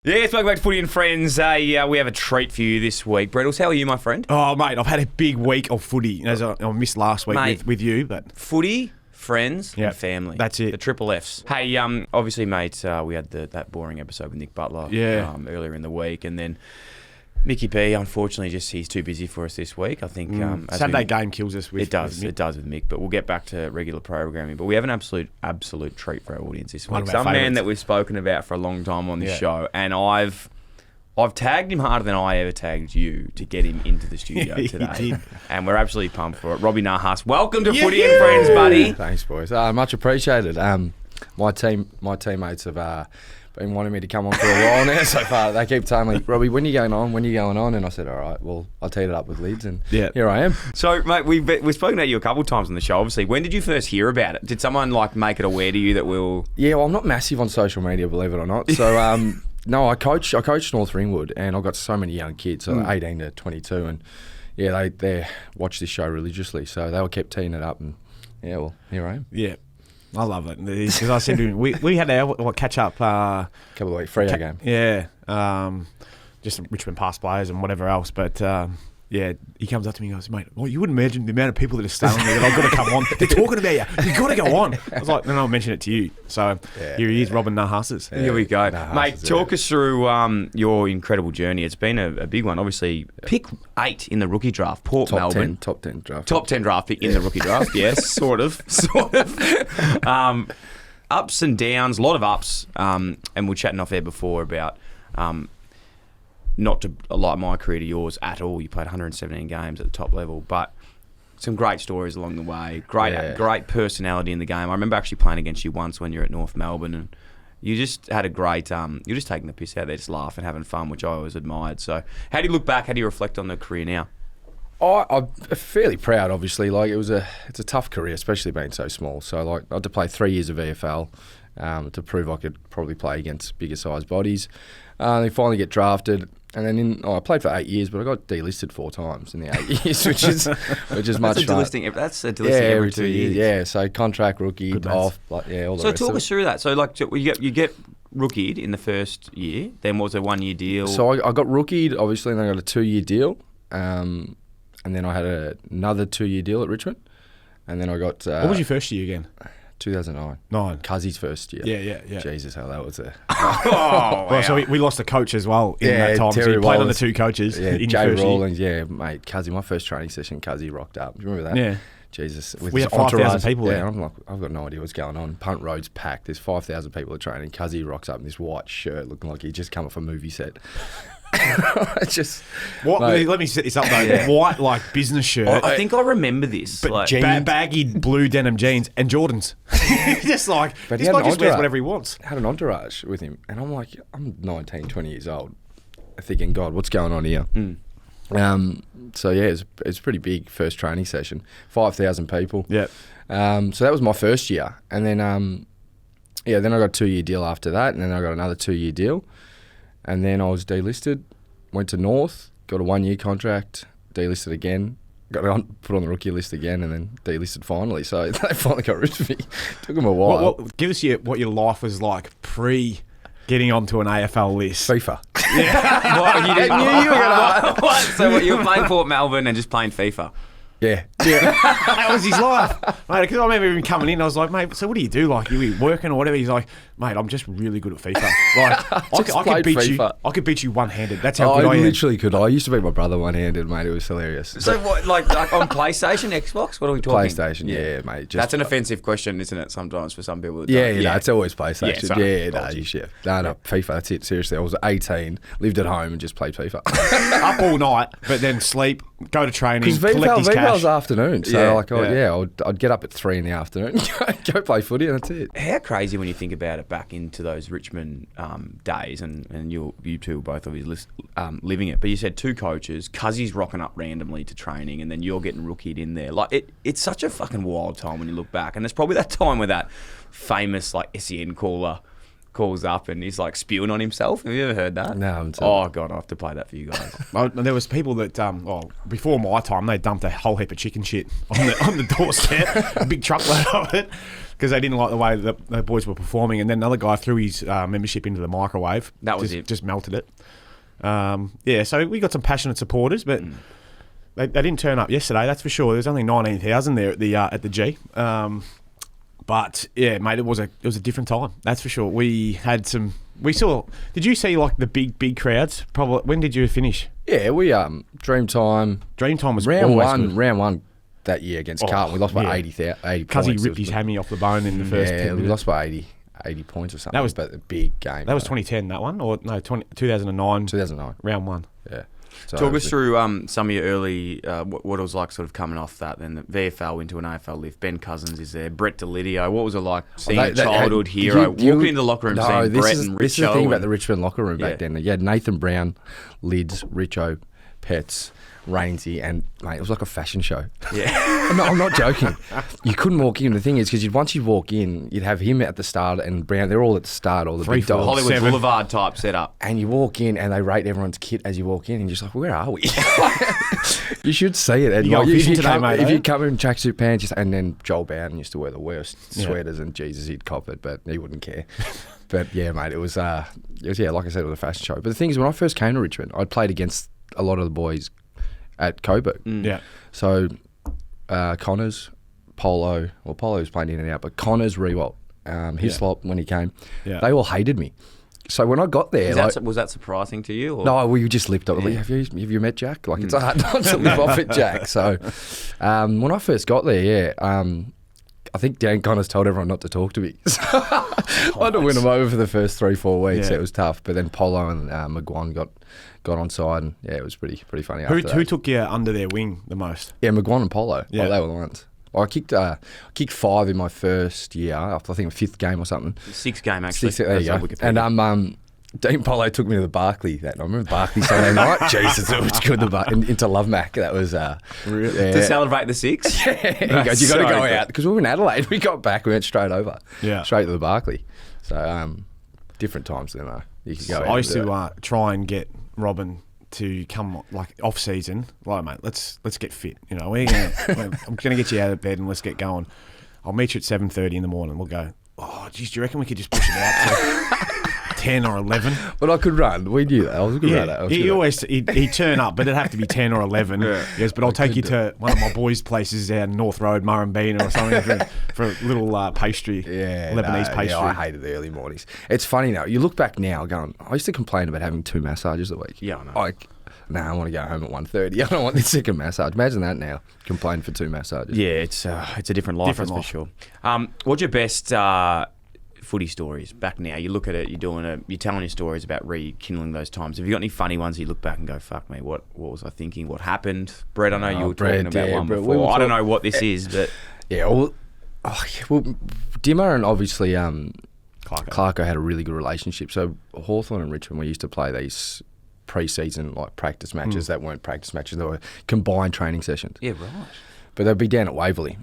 Yes, welcome back to Footy Friends. We have a treat for you this week. Brettles, how are you, my friend? Oh, mate, I've had a big week of footy. As I missed last week with you, but Footy, friends, and family. That's it. The triple Fs. Hey, obviously, mate, we had that boring episode with Nick Butler earlier in the week, and then Mickey B, unfortunately, he's too busy for us this week. I think Saturday game kills us. It does with Mick, but we'll get back to regular programming. But we have an absolute treat for our audience this week. Some man that we've spoken about for a long time on this show, and I've tagged him harder than I ever tagged you to get him into the studio today. And we're absolutely pumped for it. Robbie Nahas, welcome to Footy and Friends, buddy. Thanks, boys. Much appreciated. My teammates have been wanting me to come on for a while now so far. They keep telling me, Robbie, when are you going on? When are you going on? And I said, all right, well, I'll tee it up with Lids, and here I am. So, mate, we've spoken about you a couple of times on the show, obviously. When did you first hear about it? Did someone, make it aware to you that we'll... Yeah, well, I'm not massive on social media, believe it or not. So, no, I coach North Ringwood, and I've got so many young kids, so 18 to 22, and they watch this show religiously, so they all kept teeing it up, and well, here I am. Yeah. I love it because I said to him, we had our catch up couple of weeks Freo game. Yeah, just Richmond past players and whatever else. But he comes up to me and goes, mate, well, you wouldn't imagine the amount of people that are staying there that I've got to come on. They're talking about you. You've got to go on. I was like, no, I'll mention it to you. So here he is, Robin Nahas's. Here we go. Mate, talk us through your incredible journey. It's been a big one. Obviously, pick 8 in the rookie draft. Port Melbourne. Top 10 draft. Top 10 draft pick in the rookie draft, yes, sort of. Ups and downs, a lot of ups. And we're chatting off air before about... not to like my career to yours at all. You played 117 games at the top level, but some great stories along the way. Great personality in the game. I remember actually playing against you once when you were at North Melbourne, and you just had a great... you're just taking the piss out there, just laughing, having fun, which I always admired. So how do you look back? How do you reflect on the career now? I'm fairly proud, obviously. It's a tough career, especially being so small. So I had to play 3 years of AFL to prove I could probably play against bigger sized bodies. They finally get drafted. And then I played for 8 years, but I got delisted 4 times in the 8 years, which is much fun. That's a delisting every 2 years. Yeah, so contract, rookie, off, all the rest. So talk us through that. So you get rookied in the first year. Then what was a 1 year deal? So I got rookied, obviously, and then I got a 2 year deal. And then I had another 2 year deal at Richmond. And then I got... what was your first year again? 2009. Cuzzy's first year. Yeah. Jesus, how that was a... Well, so we lost a coach as well in that time. So you played on the 2 coaches. Yeah, Jay Rawlings, mate. Cuzzy, my first training session, Cuzzy rocked up. Do you remember that? Yeah. Jesus. We had 5,000 people there. Yeah, I'm like, I've got no idea what's going on. Punt road's packed. There's 5,000 people at training. Cuzzy rocks up in this white shirt looking like he'd just come off a movie set. Let me set this up though. White business shirt. I think I remember this. But baggy blue denim jeans and Jordans. Just but this guy just wears whatever he wants. Had an entourage with him, and I'm like, I'm 19, 20 years old, thinking, God, what's going on here? So it's a pretty big first training session. 5,000 people. Yeah. So that was my first year, and then then I got a 2 year deal after that, and then I got another 2 year deal. And then I was delisted, went to North, got a 1 year contract, delisted again, got put on the rookie list again, and then delisted finally. So they finally got rid of me. Took them a while. Give us what your life was like pre getting onto an AFL list. FIFA. Yeah. Well, you knew you were going to... What? So you were playing Port Melbourne and just playing FIFA? Yeah. That was his life, mate. Because I remember him coming in, I was like, mate, so what do you do? You working or whatever? He's like, mate, I'm just really good at FIFA. I could beat you one-handed. That's how good I am. I literally could. I used to beat my brother one-handed, mate. It was hilarious. So what, on PlayStation, Xbox? What are we talking? PlayStation, yeah mate. That's an offensive question, isn't it? Sometimes for some people. No, it's always PlayStation. No, FIFA. That's it. Seriously, I was 18, lived at home, and just played FIFA. Up all night, but then sleep, go to training, collect his cash. Was afternoon, so I'd get up at 3 in the afternoon, go play footy, and that's it. How crazy when you think about it back into those Richmond days, and you two were both obviously living it. But you said 2 coaches, Cuzzy's rocking up randomly to training, and then you're getting rookied in there. It's such a fucking wild time when you look back, and there's probably that time where that famous SEN caller calls up and he's like spewing on himself. Have you ever heard that? No, I'm Oh God, I have to play that for you guys. There was people that, before my time, they dumped a whole heap of chicken shit on the doorstep, a big truckload of it, because they didn't like the way that the boys were performing. And then another guy threw his membership into the microwave. That was it. Just melted it. So we got some passionate supporters, but they didn't turn up yesterday. That's for sure. There's only 19,000 there at the G. But yeah, mate, it was a different time. That's for sure. We saw. Did you see like the big crowds? Probably. When did you finish? Yeah, we Dreamtime. Dreamtime was round always one. good. Round one that year against Carlton. We lost by 80 points. Because he ripped his hammy off the bone in the first. Yeah, we lost by 80 points or something. That was but a big game. That was 2010. That one or no? 2009. 2009. Round one. Yeah. So talk us through some of your early, what it was like sort of coming off that, then the VFL into an AFL lift. Ben Cousins is there. Brett Deledio. What was it like seeing a childhood hero walking into the locker room seeing Brett and Richo? This is the thing about the Richmond locker room back then. You had Nathan Brown, Lids, Richo, Pets, Rainsy, and mate, it was like a fashion show. Yeah. I'm not joking. You couldn't walk in. The thing is, because once you walk in, you'd have him at the start and Brown. They're all at the start, all the big dogs. Hollywood Boulevard type setup. And you walk in and they rate everyone's kit as you walk in, and you're just like, where are we? You should see it. And if you come in tracksuit pants, and then Joel Bowden used to wear the worst sweaters, and Jesus, he'd cop it, but he wouldn't care. But yeah, mate, it was like I said, it was a fashion show. But the thing is, when I first came to Richmond, I'd played against a lot of the boys at Coburg. Yeah. So Connors, Polo was playing in and out, but Connors, Rewalt, Hislop when he came, they all hated me. So when I got there, was that surprising to you? Or? No, we just lipped up. Like, have you met Jack? Like it's hard not to live off it, Jack. So when I first got there, I think Dan Connors told everyone not to talk to me. So I had to win them over for the first 3-4 weeks. Yeah. It was tough, but then Polo and McGuan got on side, and yeah, it was pretty funny. Who took you under their wing the most? Yeah, McGuan and Polo. Yeah, they were the ones. I kicked 5 in my first year, after I think a 5th game or something. 6th game actually. There you go. And Dean Polo took me to the Barclay that night. I remember Barclay Saturday night. Jesus, it was good. Into Love Mac. That was really? To celebrate the 6. Yeah, he goes, you got to go out because we were in Adelaide. We got back. We went straight over. Yeah, straight to the Barclay. So different times then. You could go. I used to try and get Robin to come like off season. Like, mate, let's get fit. You know, I'm gonna get you out of bed and let's get going. I'll meet you at 7:30 in the morning. We'll go. Oh, geez, do you reckon we could just push it out to 10 or 11? But I could run. We knew that. I was good at that. He'd turn up, but it'd have to be 10 or 11. Yeah. Yes, but I'll take you to one of my boys' places out in North Road, Murrumbina or something for a little pastry, Lebanese pastry. Yeah, I hated the early mornings. It's funny now. You look back now going, I used to complain about having 2 massages a week. Yeah, I know. I want to go home at 1:30. I don't want this second massage. Imagine that now. Complain for 2 massages. Yeah, it's a different life, for sure. What's your best footy stories back now? You look at it, you're telling your stories about rekindling those times. Have you got any funny ones you look back and go, fuck me, what was I thinking? What happened? Brett, I know you were talking about one before. I don't know what this is, but... Yeah, well, Dimmer and obviously Clarko had a really good relationship. So Hawthorn and Richmond, we used to play these pre-season like practice matches that weren't practice matches. They were combined training sessions. Yeah, right. But they'd be down at Waverley.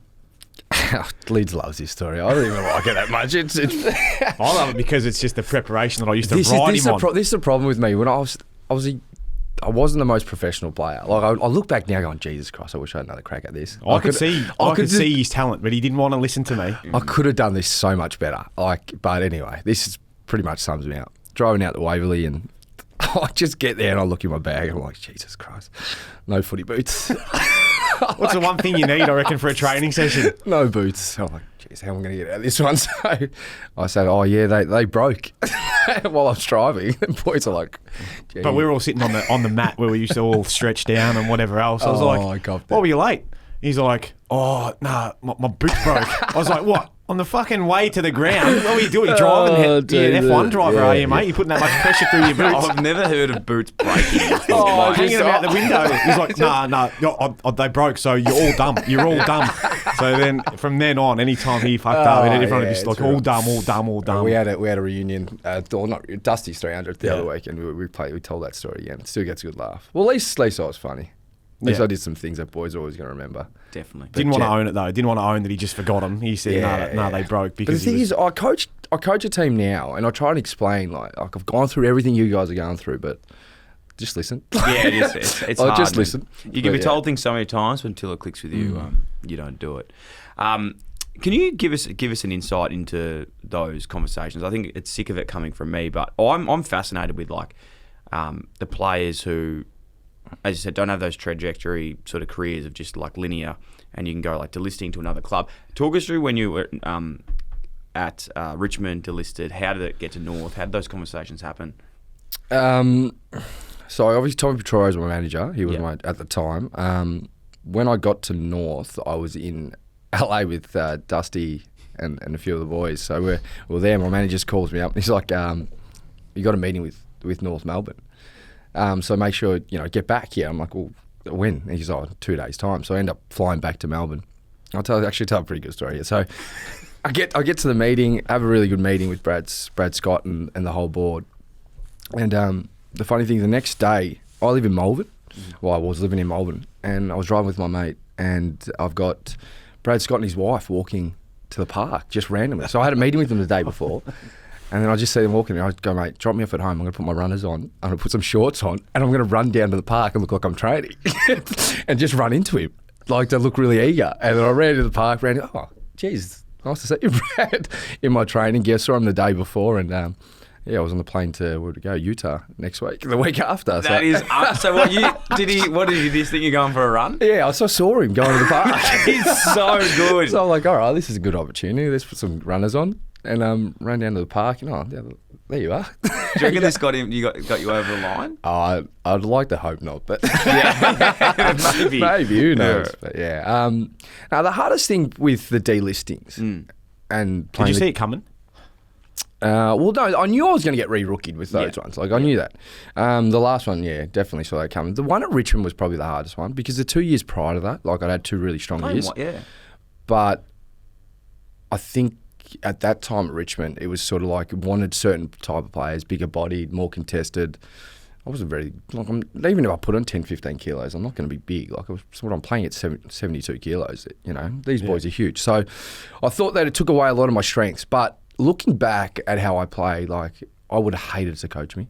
Leeds loves this story. I don't even like it that much. I love it because it's just the preparation that I used to ride him on. This is the problem with me. When I wasn't the most professional player. Like I look back now going, Jesus Christ, I wish I had another crack at this. I could see his talent, but he didn't want to listen to me. I could have done this so much better. But anyway, this is pretty much sums me up. Driving out to Waverley and I just get there and I look in my bag and I'm like, Jesus Christ, no footy boots. What's the one thing you need, I reckon, for a training session? No boots. I'm like, geez, how am I going to get out of this one? So I said, oh yeah, they broke while I was driving. And boys are like, gee. But we were all sitting on the mat where we used to all stretch down and whatever else. I was like, why were you late? He's like, oh, nah, my boots broke. I was like, what? On the fucking way to the ground? What are you doing? Driving? You're an F1 driver, are you, mate? You're putting that much pressure through your boots. I've never heard of boots breaking. Hanging them out the window. He's like, nah, they broke, so you're all dumb. You're all dumb. So then, from then on, anytime he fucked up, everyone would be just like, all dumb. We had a reunion, Dusty's 300 the other week, and we told that story again. It still gets a good laugh. Well, at least I was funny. At least I did some things that boys are always going to remember. Definitely. Didn't want to own it though. Didn't want to own that he just forgot them. He said, "No, they broke." Because but the thing is, I coach a team now, and I try and explain like I've gone through everything you guys are going through, but just listen. Yeah, it's hard. Just listen. You can be told things so many times, but until it clicks with you, you don't do it. Can you give us an insight into those conversations? I think it's sick of it coming from me, but I'm fascinated with like the players who, as you said, don't have those trajectory sort of careers of just like linear, and you can go like delisting to another club. Talk us through when you were at Richmond delisted. How did it get to North? How did those conversations happen? So obviously Tommy Petroy was my manager. He was my at the time. When I got to North, I was in LA with Dusty and a few of the boys. So we're there. My manager just calls me up. He's like, "You got a meeting with North Melbourne. So make sure get back here." I'm like, "Well, when?" And he's like, 2 days time. So I end up flying back to Melbourne. I'll tell a pretty good story here. So I get to the meeting, have a really good meeting with Brad Scott and the whole board. And the funny thing, the next day, I live in Melbourne. Well, I was living in Melbourne, and I was driving with my mate, and I've got Brad Scott and his wife walking to the park just randomly. So I had a meeting with them the day before, and then I just see them walking, and I go, "Mate, drop me off at home. I'm going to put my runners on. I'm going to put some shorts on, and I'm going to run down to the park and look like I'm training," and just run into him, like to look really eager. And then I ran into the park, "Oh, geez, nice to see you, Brad," in my training gear. Saw him the day before, and I was on the plane to where to go, Utah next week, the week after. That is so. What did you just think you're going for a run? Yeah, I saw him going to the park. He's so good. So I'm like, all right, this is a good opportunity. Let's put some runners on, and ran down to the park. And there you are. Do you reckon this got him? Got you over the line? I'd like to hope not, but maybe who knows? But now the hardest thing with the delistings and did you see it coming? Well, no, I knew I was going to get re-rookied with those ones. Like, I knew that. The last one, definitely saw that coming. The one at Richmond was probably the hardest one because the 2 years prior to that, like, I'd had 2 really strong years. But I think at that time at Richmond, it was sort of like wanted certain type of players, bigger bodied, more contested. I wasn't very, like, even if I put on 10, 15 kilos, I'm not going to be big. Like, I'm playing at 72 kilos, These boys are huge. So I thought that it took away a lot of my strengths. But looking back at how I play, like, I would have hated to coach me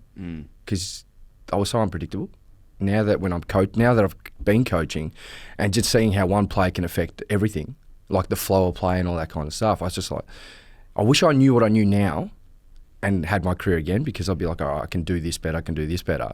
because I was so unpredictable. Now that I've been coaching and just seeing how one player can affect everything, like the flow of play and all that kind of stuff, I was just like, I wish I knew what I knew now and had my career again, because I'd be like, all right, I can do this better, I can do this better.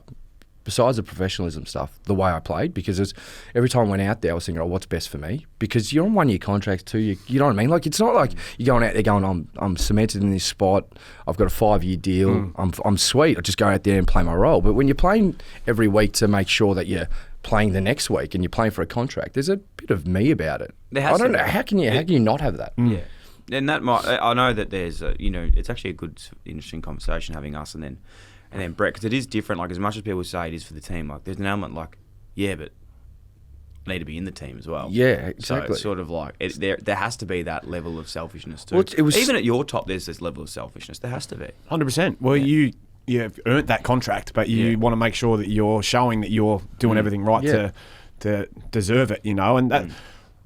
Besides the professionalism stuff, the way I played, because every time I went out there, I was thinking, what's best for me? Because you're on 1 year contracts too, you know what I mean? Like, it's not like you're going out there going, I'm cemented in this spot, I've got a 5-year deal, I'm sweet, I just go out there and play my role. But when you're playing every week to make sure that you're playing the next week and you're playing for a contract, there's a bit of me about it. I don't know, how can you not have that? Yeah. And that I know that there's it's actually a good, interesting conversation having us and then Brett, because it is different. Like, as much as people say it is for the team, like, there's an element like, but I need to be in the team as well. Yeah, exactly. So it's sort of like there has to be that level of selfishness too. Well, even at your top, there's this level of selfishness. There has to be. 100%. Well, you have earned that contract, but you want to make sure that you're showing that you're doing everything right to deserve it. And that.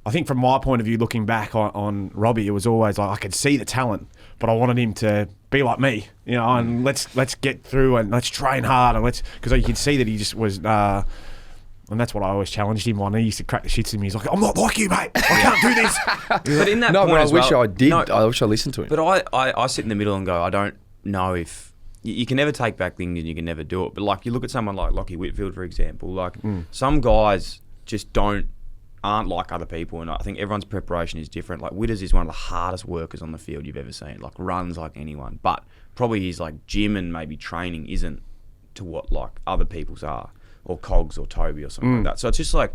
I think from my point of view, looking back on Robbie, it was always like I could see the talent, but I wanted him to be like me, and let's get through and let's train hard and because you could see that he just was, and that's what I always challenged him on. He used to crack the shits at me. He's like, I'm not like you, mate. I can't do this. But in that point but I as wish well, I did. No, I wish I listened to him. But I sit in the middle and go, I don't know if you can never take back things and you can never do it. But like, you look at someone like Lockie Whitfield, for example. Like, some guys just aren't like other people, and I think everyone's preparation is different. Like, Witters is one of the hardest workers on the field you've ever seen. Like, runs like anyone, but probably his like gym and maybe training isn't to what like other people's are, or Cogs or Toby or something like that. So it's like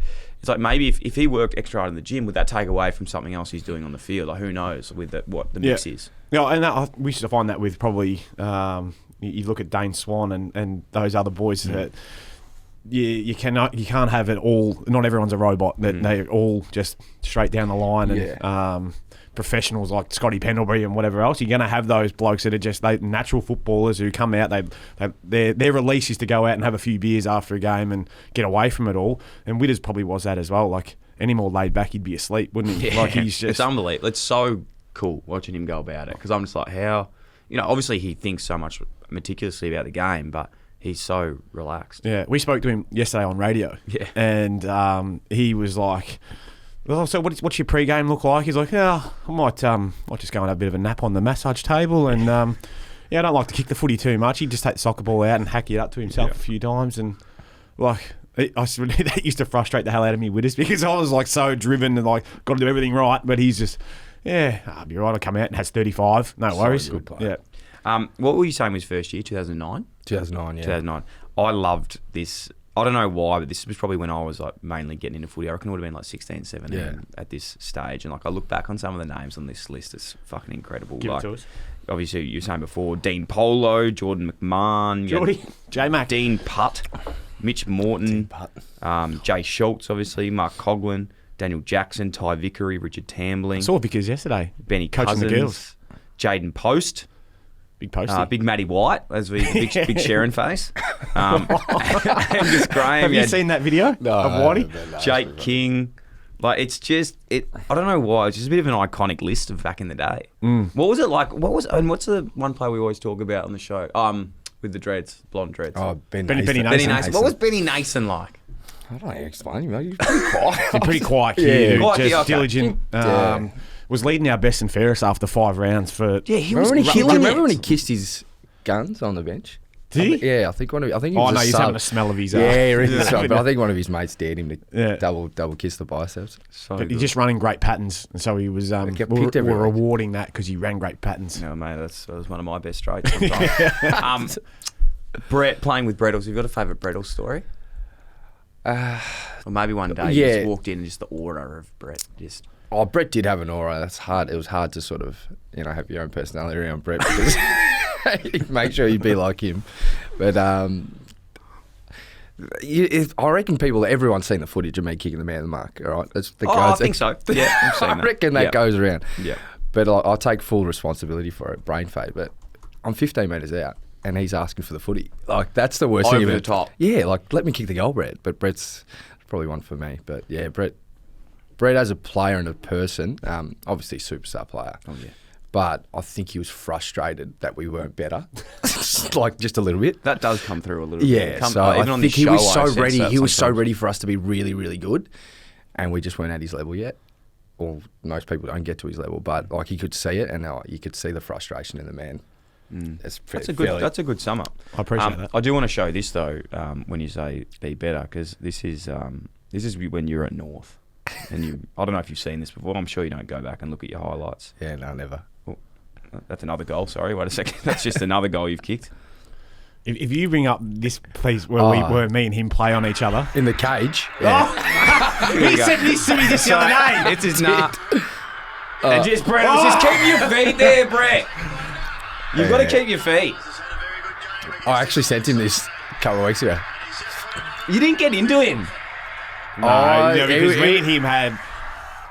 maybe if he worked extra hard in the gym, would that take away from something else he's doing on the field? Like, who knows what the mix is? Yeah, and we used to find that with probably you look at Dane Swan and those other boys that you can't have it all. Not everyone's a robot. That they're all just straight down the line and professionals like Scotty Pendlebury and whatever else. You're going to have those blokes that are just natural footballers who come out. Their release is to go out and have a few beers after a game and get away from it all. And Witters probably was that as well. Like any more laid back, he'd be asleep, wouldn't he? Yeah, like he's just it's unbelievable. It's so cool watching him go about it because I'm just like, how, obviously he thinks so much meticulously about the game, but he's so relaxed. Yeah, we spoke to him yesterday on radio. Yeah, and he was like, "Well, so what's your pre-game look like?" He's like, "Yeah, I might just go and have a bit of a nap on the massage table, and I don't like to kick the footy too much. He'd just take the soccer ball out and hack it up to himself a few times, and like." That used to frustrate the hell out of me, Witters, because I was like so driven and like got to do everything right. But he's just, I'll be right. I'll come out and has 35. No worries. Good player. Yeah. What were you saying was first year? 2009. 2009. Yeah. 2009. I loved this. I don't know why, but this was probably when I was like mainly getting into footy. I reckon it would have been like 16, 17 at this stage. And like I look back on some of the names on this list, it's fucking incredible. Give like, it to us. Obviously, you were saying before, Dean Polo, Jordan McMahon, J-Mac, Dean Putt, Mitch Morton, Jay Schultz, obviously, Mark Coughlin, Daniel Jackson, Ty Vickery, Richard Tambling. I saw Vickers yesterday. Benny coaching Cousins, the girls. Jaden Post. Big Posty. Big Matty White, as we big Sharon face. Angus Graham. Have you seen that video of Whitey? Jake King. Like, it's just, I don't know why, it's just a bit of an iconic list of back in the day. What was it like? And what's the one player we always talk about on the show? With the dreads, blonde dreads. Oh, Benny Nason. What was Benny Nason like? I don't know how to explain him. He's pretty quiet. He's pretty quiet kid. Yeah. Diligent. Was leading our best and fairest after 5 rounds for. Yeah, he was remember when he kissed his guns on the bench? Did he? Yeah, I think he was he's having a smell of his. But I think one of his mates dared him to double kiss the biceps. But he's just running great patterns, and so he was. We're rewarding that because he ran great patterns. No, mate, that was one of my best traits. Sometimes. Brett, playing with Brettles. Have you got a favourite Brettles story? Or maybe one day you just walked in and just the aura of Brett just. Oh, Brett did have an aura. That's hard. It was hard to sort of, have your own personality around Brett because make sure you be like him. But I reckon everyone's seen the footage of me kicking the man of the mark. All right, I think so. Yeah, I've seen that. I reckon that goes around. Yeah, but I take full responsibility for it. Brain fade. But I'm 15 metres out, and he's asking for the footy. Like that's the worst thing. Over the top. Yeah, like let me kick the goal, Brett. But Brett's probably one for me. But yeah, Brett as a player and a person, obviously superstar player. Oh yeah. But I think he was frustrated that we weren't better, like just a little bit. That does come through a little bit. Yeah, so I think he was so ready. He was so ready for us to be really, really good, and we just weren't at his level yet. Or most people don't get to his level, but like he could see it, and you could see the frustration in the man. That's a good sum up. I appreciate that. I do want to show this though. When you say be better, because this is when you're at North, and I don't know if you've seen this before. I'm sure you don't go back and look at your highlights. Yeah, no, never. That's another goal. Sorry, wait a second. That's just another goal you've kicked. If you bring up this, please, where me and him play on each other in the cage. Yeah. Oh, he said this to me just the other day. It's his nut. And just Brett, just keep your feet there, Brett. You've got to keep your feet. I actually sent him this a couple of weeks ago. You didn't get into him. No, because me and him had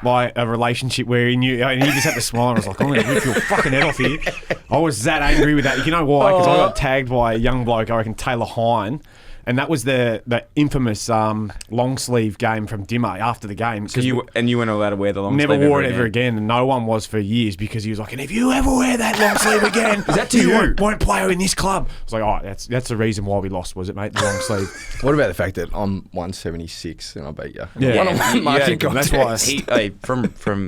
like a relationship where he knew, and he just had to smile, and I was like, I'm going to rip your fucking head off here. I was that angry with that. You know why? Because I got tagged by a young bloke, I reckon Taylor Hine, and that was the infamous long sleeve game from Dimmer after the game. So you weren't allowed to wear the long sleeve. Never wore it ever again, and no one was for years because he was like, and if you ever wear that long sleeve again, is that to you? Won't play in this club. I was like, oh, that's the reason why we lost, was it, mate? The long sleeve. What about the fact that I'm 176 and I beat you? Yeah, that's why.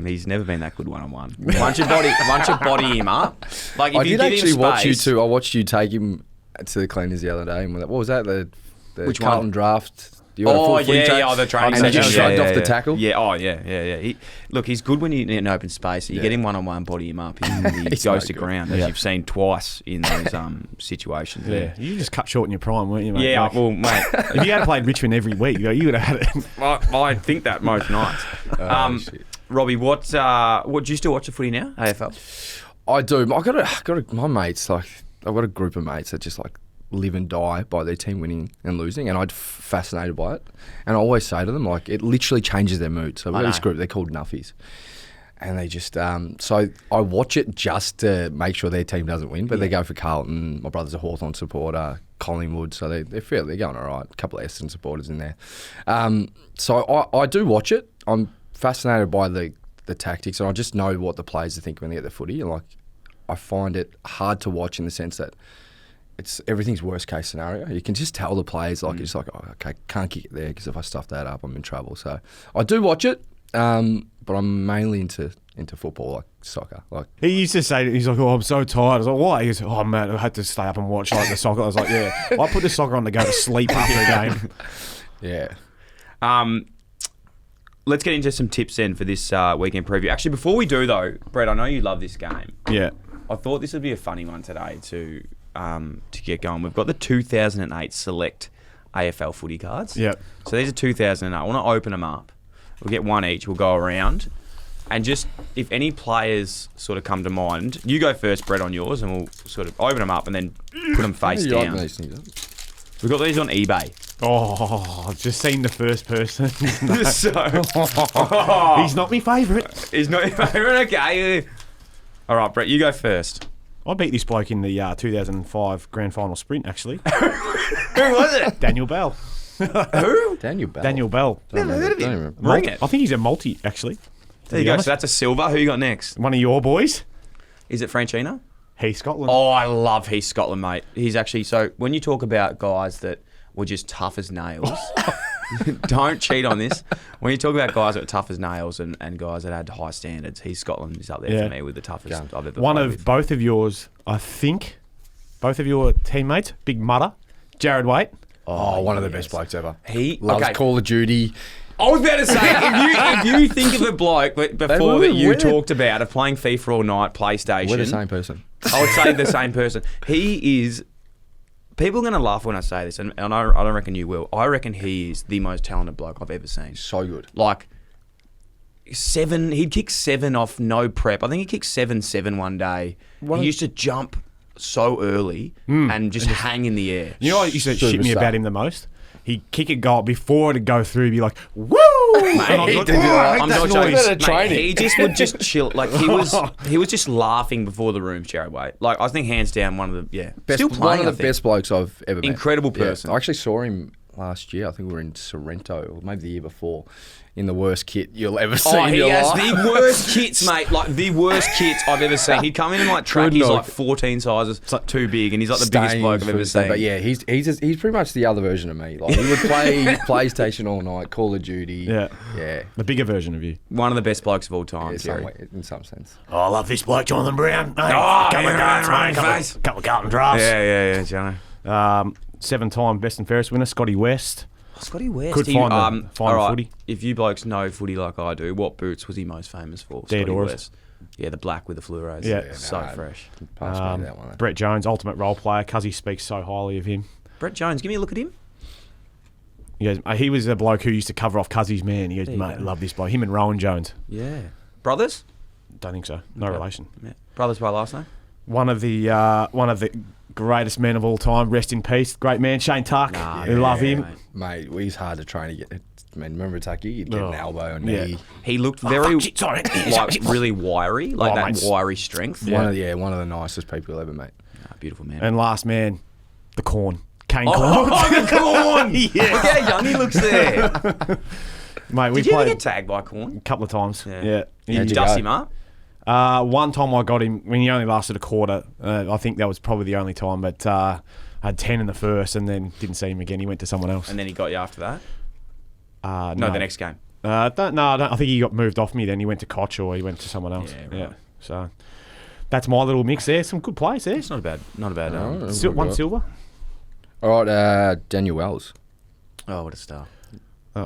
He's never been that good one-on-one. Once you body him up, like if I you did give actually him watch space, you too. I watched you take him to the cleaners the other day. And what was that? The Which Carlton one? Draft. The training and he just shrugged off the tackle. Yeah, look, he's good when you're in open space. You get him one-on-one, body him up, he goes to ground, as you've seen twice in those situations. Yeah, you just cut short in your prime, weren't you, mate? Yeah, well, mate, if you had played Richmond every week, you would have had it. I think that most nights. Robbie, what do you still watch the footy now? AFL? I do. I got my mates, like I've got a group of mates that just like live and die by their team winning and losing, and I'm fascinated by it. And I always say to them, like, it literally changes their mood. So we've got this group, they're called Nuffies. And they just, so I watch it just to make sure their team doesn't win, but they go for Carlton. My brother's a Hawthorn supporter, Collingwood, so they're going all right. A couple of Essendon supporters in there. So I do watch it. I'm fascinated by the tactics, and I just know what the players are thinking when they get the footy. And like, I find it hard to watch in the sense that it's everything's worst case scenario. You can just tell the players, like, it's like, oh, okay, can't kick it there because if I stuff that up, I'm in trouble. So I do watch it. But I'm mainly into football, like soccer. Like, he used to say, he's like, oh, I'm so tired. I was like, why? He goes, oh, man, I had to stay up and watch like the soccer. I was like, yeah, I put the soccer on to go to sleep after a game. Yeah. Let's get into some tips then for this weekend preview. Actually, before we do though, Brett, I know you love this game. Yeah. I thought this would be a funny one today to get going. We've got the 2008 Select AFL footy cards. Yeah. So these are 2008. I want to open them up. We'll get one each. We'll go around. And just, if any players sort of come to mind, you go first, Brett, on yours, and we'll sort of open them up and then put them face down. We've got these on eBay. Oh, I've just seen the first person. So, he's not my favourite. He's not your favourite? Okay. All right, Brett, you go first. I beat this bloke in the 2005 grand final sprint, actually. Who was it? Daniel Bell. Who? Daniel Bell. Daniel Bell. Never heard of him. Don't Bring it. I think he's a multi, actually. There you go. So that's a silver. Who you got next? One of your boys. Is it Franchino? Heath Scotland. Oh, I love Heath Scotland, mate. He's actually, so when you talk about guys that were just tough as nails, don't cheat on this. When you talk about guys that were tough as nails and guys that had high standards, Heath Scotland is up there for me with the toughest I've ever One played of with. both of yours, I think, both of your teammates, Big Mutter, Jared Waite. Oh, one of the best blokes ever. He loves Call of Duty. I was about to say, if you think of a bloke before that you talked about of playing FIFA all night, PlayStation. We're the same person. I would say the same person. He is. People are going to laugh when I say this, and I don't reckon you will. I reckon he is the most talented bloke I've ever seen. So good. Like, he'd kick 7 off no prep. I think he kicked 7-7 one day. He used to jump so early and just hang in the air. You know what used to shit me about him the most? He'd kick a goal before it'd go through, he'd be like, woo! Mate, I'm not joking. Mate, he just would just chill. Like, he was just laughing before the room, Jared Waite. Like, I think hands down one of the, still playing, one of the best blokes I've ever met. Incredible person. I actually saw him last year. I think we were in Sorrento, or maybe the year before, in the worst kit you'll ever see in your life. He has the worst kits, mate. Like, the worst kits I've ever seen. He'd come in like trackies like 14 sizes too big, and he's like the biggest bloke I've ever seen. But yeah, he's pretty much the other version of me. Like, he would play PlayStation all night, Call of Duty. Yeah. Yeah. The bigger version of you. One of the best blokes of all time, in some sense. Oh, I love this bloke, Jonathan Brown. Mate, couple of darts, couple of Carlton drafts. Yeah, Jono. 7-time best and fairest winner, Scotty West. Scotty West. Could find the footy. If you blokes know footy like I do, what boots was he most famous for? Scotty West. Yeah, the black with the fluoros. Yeah. So fresh. Pass me that one. Brett Jones, ultimate role player. Cuzzy speaks so highly of him. Brett Jones, give me a look at him. He goes, he was a bloke who used to cover off Cuzzy's man. He goes, mate, love this bloke. Him and Rowan Jones. Yeah. Brothers? Don't think so. No relation. Yeah. Brothers by last name? One of the greatest men of all time. Rest in peace. Great man, Shane Tuck. We love him. Mate, he's hard to train to get. Remember Tucky? You'd get an elbow and knee. He looked very really wiry, like wiry strength. One of the nicest people you'll ever meet. Beautiful man. And last man, the Corn. Kane Corn. The Corn! Yeah. Look how young he looks there. Mate, Did you ever get tagged by Corn? A couple of times. Yeah. You dust him up? One time I got him when he only lasted a quarter. I think that was probably the only time, but I had 10 in the first and then didn't see him again. He went to someone else. And then he got you after that? No, the next game. I think he got moved off me then. He went to Koch or he went to someone else. Yeah, right. So that's my little mix there. Some good plays there. It's not a bad. One silver. All right, Daniel Wells. Oh, what a star.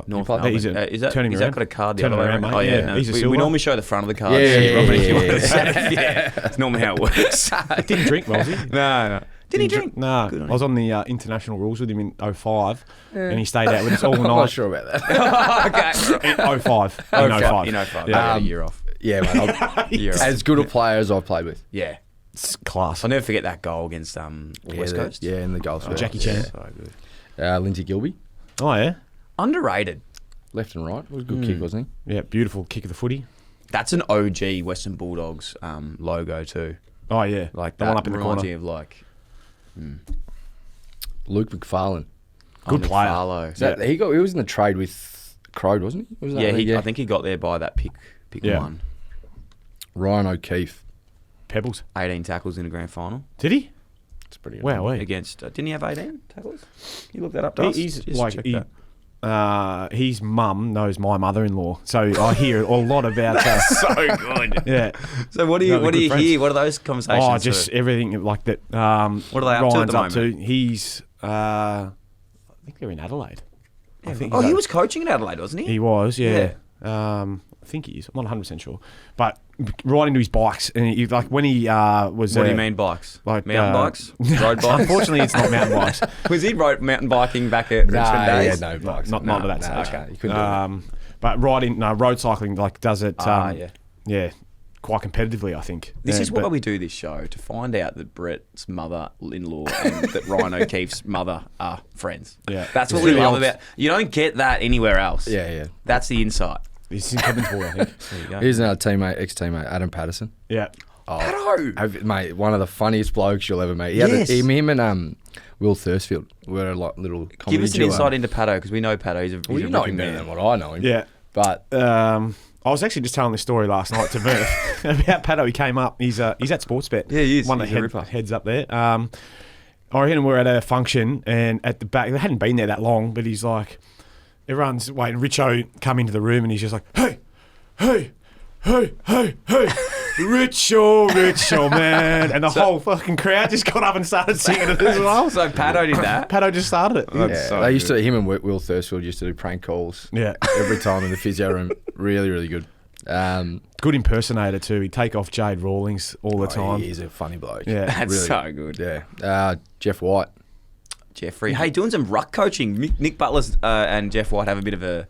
North Melbourne. Is that got a card the turn other way around, around? mate. Oh, yeah. He's a silver. We normally show the front of the card. Yeah. That's normally how it works. Didn't drink, Wellsy. No. Did he drink? No. I was on the international rules with him in 05 and he stayed out with us all night. I'm not sure about that. Okay. In 05. In 05. Yeah. A year off. Yeah, mate. As good a player as I've played with. Yeah. It's class. I'll never forget that goal against West Coast. Yeah, in the goal. Jackie Chan. So good. Lindsay Gilby, Oh, yeah. Underrated. left and right. It was a good kick, wasn't Yeah, beautiful kick of the footy. That's an OG Western Bulldogs logo too. Oh, yeah. Like the that one up in the reminds corner. me of like he? Luke McFarlane. Good player. Farlow. Is that, he was in the trade with Crode, wasn't he? Was that Yeah, I think he got there by that pick Yeah. one. Ryan O'Keefe. Pebbles. 18 tackles in the grand final Did he? It's pretty. Wow, wait. against. Didn't he have 18 tackles? You look that up. Darcy? He's Just like check he, that. his mum knows my mother-in-law, so I hear a lot about that. So good. Yeah. So what do you No, they're good hear? friends. What are those conversations? Oh, just for? everything like that. What are they up to at Ryan's the up to. moment? He's, I think they're in Adelaide. I think Oh, he was coaching in Adelaide, wasn't he? He was, yeah. I think he is. I'm not 100% sure. But right into his bikes, and he, like when he was. What do you mean bikes? Like Mountain bikes? Road bikes? Unfortunately, it's not mountain bikes. Was he mountain biking back at Richmond days? no bikes. Not to that stage. Okay, you couldn't do that. But road cycling like does it. Yeah. Quite competitively, I think. This Yeah, is why we do this show, to find out that Brett's mother-in-law and that Ryan O'Keefe's mother are friends. Yeah. That's what It's we really love helps. about. You don't get that anywhere else. Yeah. That's the insight. He's in Kevin's I think. There you go. Here's another teammate, ex-teammate, Adam Patterson. Yeah. Pato! Mate, one of the funniest blokes you'll ever meet. Yes. Him and Will Thursfield were like little comedy Give us an duo. insight into Pato, because we know Pato. He's a Well, you know him better than what I know him. Yeah. But I was actually just telling this story last night to Murph about Pato. He came up. He's at Sportsbet. Yeah, he is. One He's a that ripper. heads up there. I reckon we're at a function, and at the back, they hadn't been there that long, but he's like, everyone's waiting. Richo come into the room, and he's just like, hey, Richo, man. And the whole fucking crowd just got up and started singing it as well. So Pato did that. Pato just started it. they used to. Him and Will Thursfield used to do prank calls. Yeah. Every time in the physio room. Really, really good. Good impersonator, too. He'd take off Jade Rawlings all the time. He's a funny bloke. Yeah. That's Really. so good. Yeah. Jeff White. Jeffrey. Hey, doing some ruck coaching. Nick Butler and Jeff White have a bit of a